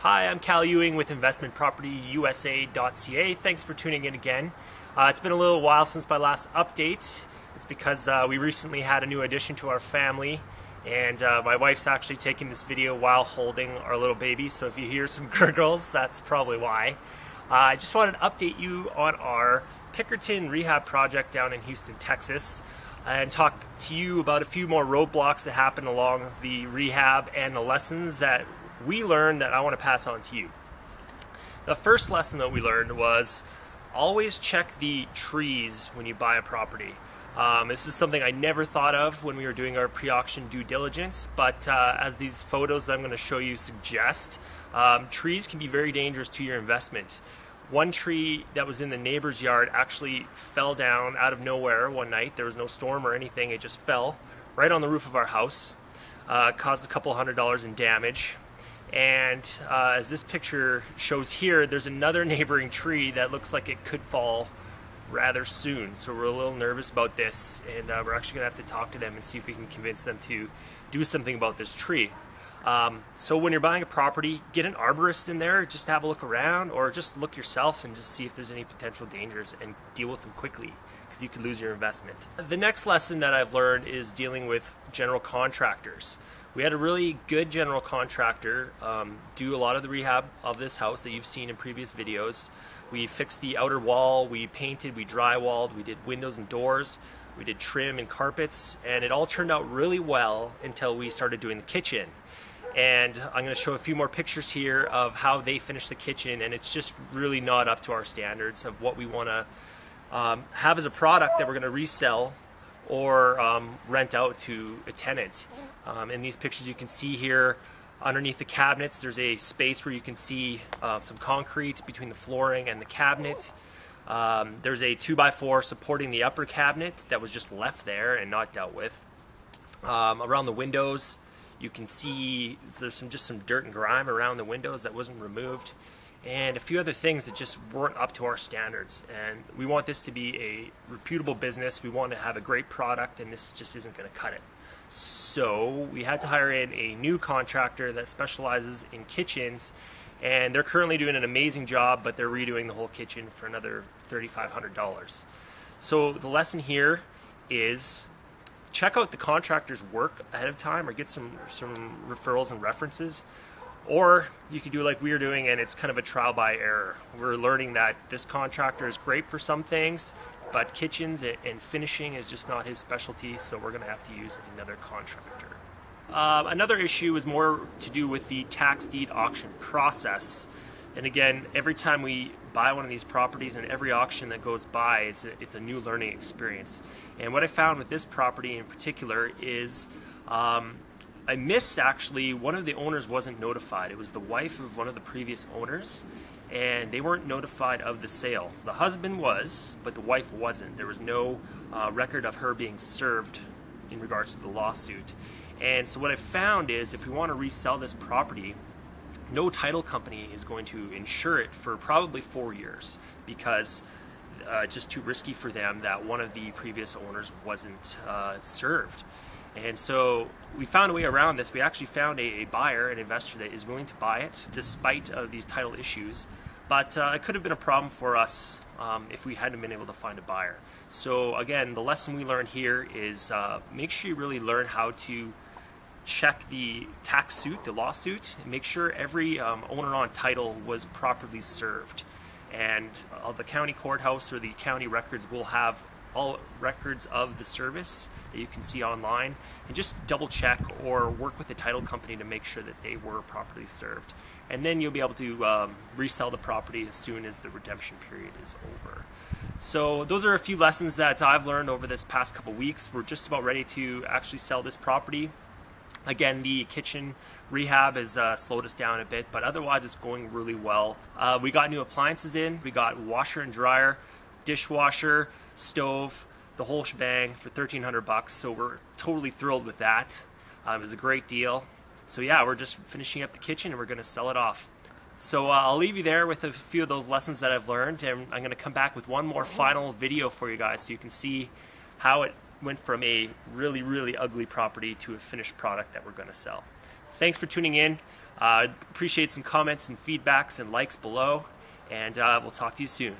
Hi, I'm Cal Ewing with investmentpropertyusa.ca. Thanks for tuning in again. It's been a little while since my last update. It's because we recently had a new addition to our family, and my wife's actually taking this video while holding our little baby, so if you hear some gurgles, that's probably why. I just wanted to update you on our Pickerton rehab project down in Houston, Texas, and talk to you about a few more roadblocks that happened along the rehab and the lessons that we learned that I want to pass on to you. The first lesson that we learned was always check the trees when you buy a property. This is something I never thought of when we were doing our pre-auction due diligence, but as these photos that I'm going to show you suggest, trees can be very dangerous to your investment. One tree that was in the neighbor's yard actually fell down out of nowhere one night. There was no storm or anything, it just fell right on the roof of our house, caused a couple $100 in damage. And as this picture shows here, there's another neighboring tree that looks like it could fall rather soon. So we're a little nervous about this, and we're actually going to have to talk to them and see if we can convince them to do something about this tree. So when you're buying a property, get an arborist in there, just have a look around, or just look yourself and just see if there's any potential dangers and deal with them quickly, because you could lose your investment. The next lesson that I've learned is dealing with general contractors. We had a really good general contractor do a lot of the rehab of this house that you've seen in previous videos. We fixed the outer wall, we painted, we drywalled, we did windows and doors, we did trim and carpets, and it all turned out really well until we started doing the kitchen. And I'm going to show a few more pictures here of how they finished the kitchen, and it's just really not up to our standards of what we want to have as a product that we're going to resell or rent out to a tenant. In these pictures you can see here underneath the cabinets there's a space where you can see some concrete between the flooring and the cabinet. There's a 2x4 supporting the upper cabinet that was just left there and not dealt with. Around the windows you can see there's just some dirt and grime around the windows that wasn't removed, and a few other things that just weren't up to our standards. And we want this to be a reputable business. We want to have a great product, and this just isn't going to cut it. So we had to hire in a new contractor that specializes in kitchens, and they're currently doing an amazing job, but they're redoing the whole kitchen for another $3,500. So the lesson here is check out the contractor's work ahead of time, or get some referrals and references. Or you could do like we are doing, and it's kind of a trial by error. We're learning that this contractor is great for some things, but kitchens and finishing is just not his specialty, so we're going to have to use another contractor. Another issue is more to do with the tax deed auction process. And again, every time we buy one of these properties and every auction that goes by, it's a new learning experience. And what I found with this property in particular is I missed, actually, one of the owners wasn't notified. It was the wife of one of the previous owners, and they weren't notified of the sale. The husband was, but the wife wasn't. There was no record of her being served in regards to the lawsuit. And so what I found is if we want to resell this property, no title company is going to insure it for probably 4 years, because it's just too risky for them that one of the previous owners wasn't served. And so we found a way around this. We actually found a buyer, an investor that is willing to buy it despite of these title issues. But it could have been a problem for us if we hadn't been able to find a buyer. So again, the lesson we learned here is make sure you really learn how to check the tax suit, the lawsuit, and make sure every owner on title was properly served. And the county courthouse or the county records will have all records of the service that you can see online, and just double check or work with the title company to make sure that they were properly served. And then you'll be able to resell the property as soon as the redemption period is over. So those are a few lessons that I've learned over this past couple weeks. We're just about ready to actually sell this property. Again, the kitchen rehab has slowed us down a bit, but otherwise it's going really well. We got new appliances in. We got washer and dryer, dishwasher, stove, the whole shebang for $1,300, so we're totally thrilled with that. It was a great deal. So yeah, we're just finishing up the kitchen and we're going to sell it off. So I'll leave you there with a few of those lessons that I've learned, and I'm going to come back with one more final video for you guys so you can see how it went from a really, really ugly property to a finished product that we're going to sell. Thanks for tuning in. Appreciate some comments and feedbacks and likes below, and we'll talk to you soon.